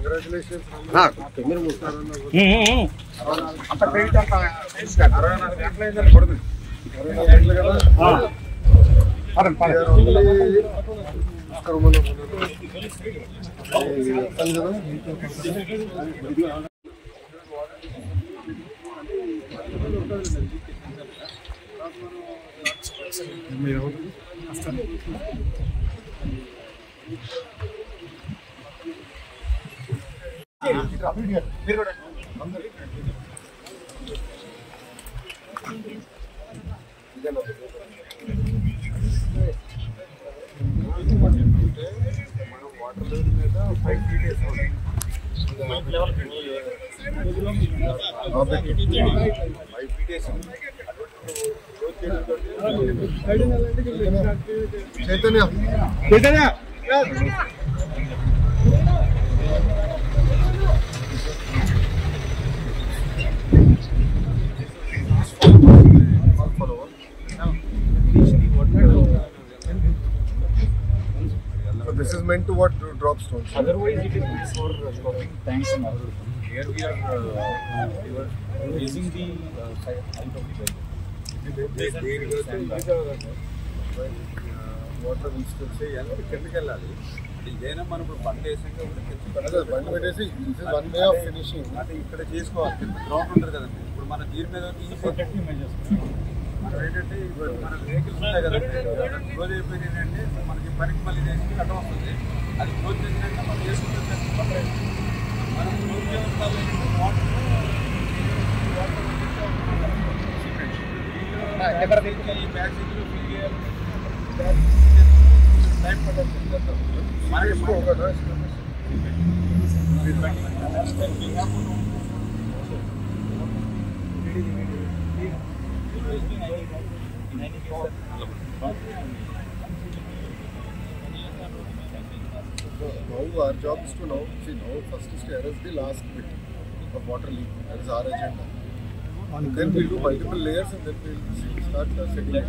Congratulations. అంత credit అంత 64 గంటలు అయిందని పడుతుంది. 64 గంటలు కదా. Chaitanya this is meant to what drop stones. Otherwise it is meant for stopping tanks and other. Here we are raising the height of the water తీసుకొచ్చి కిందకి వెళ్ళాలి. ఇదేనా మనం ఇప్పుడు బండి వేసాం కాబట్టి బండి పెట్టేసి వన్ వే ఆఫ్ ఫినిషింగ్ అంటే ఇక్కడ చేసుకోవాలి. గ్రౌండ్ ఉంటుంది కదండి. ఇప్పుడు మన దీని మీద మనం ఏంటంటే ఇప్పుడు మన వెహికల్స్ ఉంటాయి కదండి, క్లోజ్ అయిపోయింది ఏంటంటే మనకి పనికి మళ్ళీ వేసి కట్టం వస్తుంది. అది క్లోజ్ చేసినాక మనం చేసుకుంటే మనం క్లోజ్ చేయాలి. ఈ బ్యాగ్లు ఫిల్ చేయాలి. టైం పడుతుంది మనకి now our job is to now first is to arrest the last bit of water leak. That is our agenda. And then we'll do multiple layers and then we'll start setting it.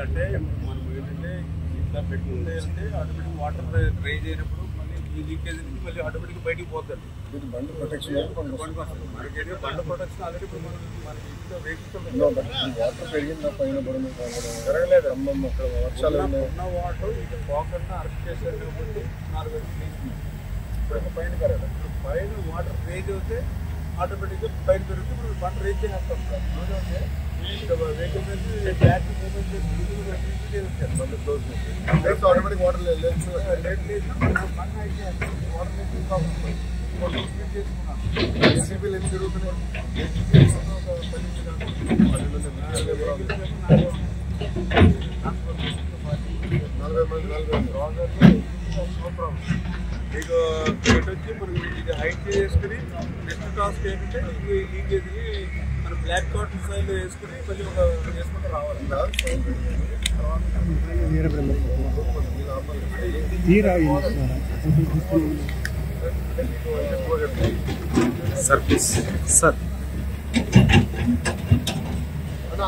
అంటే మనం ఏంటంటే ఇట్లా పెట్టుకుంటే అంటే automatic water డ్రైజ్ అయినప్పుడు మళ్ళీ ఈ leakage నుంచి మళ్ళీ ఆటోమేటిక్ బయటికి పోతుంది. ఇది బండ్ ప్రొటెక్షన్ మనకి బండ్ ప్రొటెక్షన్ ఆల్రెడీ ఇప్పుడు మనకి ఇంట్లో వెహికల్స్ వాటర్ పెరిగిందా పైన జరగలేదు. అమ్మమ్మ అక్కడ వర్షాలు ఉన్న వాటర్ ఇక పోకుండా అరెస్ట్ చేశారు కాబట్టి 4 గంటలు తీసుకున్నాం. ఇప్పుడు పైన పెరగదు. ఇప్పుడు పైన వాటర్ రేజ్ అవుతే ఆటోమేటిక్గా పైన పెరిగితే ఇప్పుడు బండ్ రేజ్ చేస్తాం. రోజు అయితే వెహికల్ మీద బ్యాక్ మూవ్మెంట్ చేసి బండ్ క్లోజ్ చేసి ఆటోమేటిక్ వాటర్ లేట్ లేదు బండ్ అయితే వాటర్ స్పీడ్ చేసుకున్నాం. ఏసీబీలు ఎన్ని జరుగుతున్నాయి? మీకు వచ్చి మనం ఇది హైట్ చేసుకుని నెక్స్ట్ టాస్క్ ఏంటంటే ఈ లీకేజ్ని మనం బ్లాక్ కాటన్ సైడ్లో వేసుకుని మళ్ళీ ఒక వేసుకుంటూ రావాలి. సర్వీస్ సార్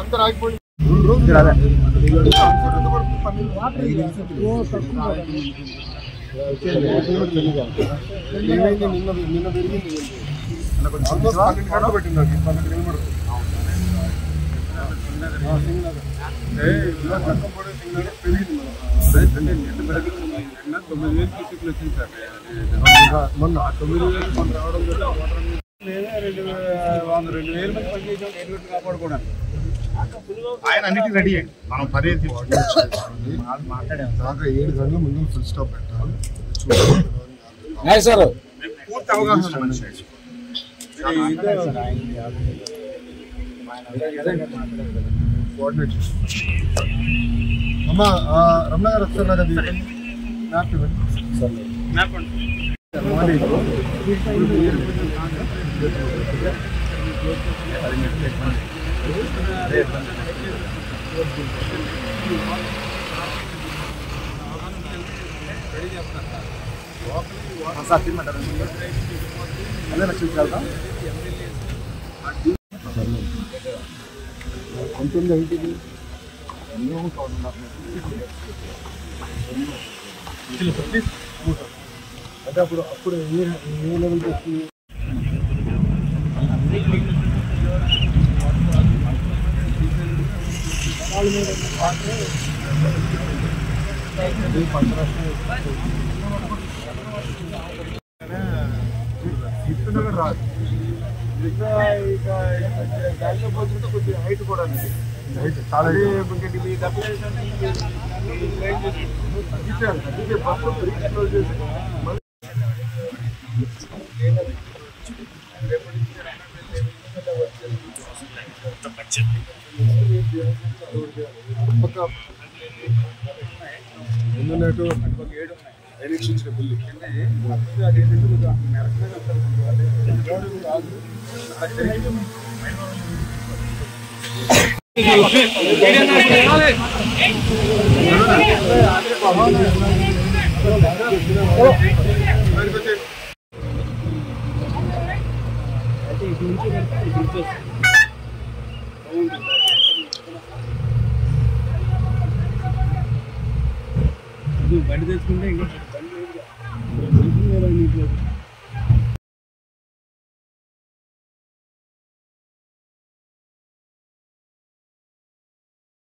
అందరూ ఆగిపోయింది. నిన్న పెరిగింది. పెట్టిందండి 12 కిలోమీటర్లు. మొన్న 9,000 మన రావడం లేదా 2,000 మంది పనిచేసాం కాపాడుకోవడానికి. ఆయన అన్నిటికీ రెడీ అయ్యండి. మనం 10 మాట్లాడాము. 7 గంటల ముందు ఫుల్ స్టాప్ పెట్టాలి. సార్ పూర్తి అవగాహన మనిషి కోఆర్డినేట్ అమ్మా రమణ గారు వస్తారు నాకు అది మ్యాప్ ఇవ్వండి. ఉంటుంది ఏంటిది అంటే అప్పుడు ఏ లెవెల్కి వచ్చి ఇస్తున్నా రాదు ఇంకా గాలిలో పోతుంటే కొద్దిగా హైట్ కూడా హైట్ చాలా మీ తగ్గించాలి ఫస్ట్ బ్రిడ్జ్ క్లోజ్ చేసి ముందున్నట్టు ఒక 7 ఎలక్షన్స్ బిల్లు బండి తెచ్చుకుంటే ఇంకా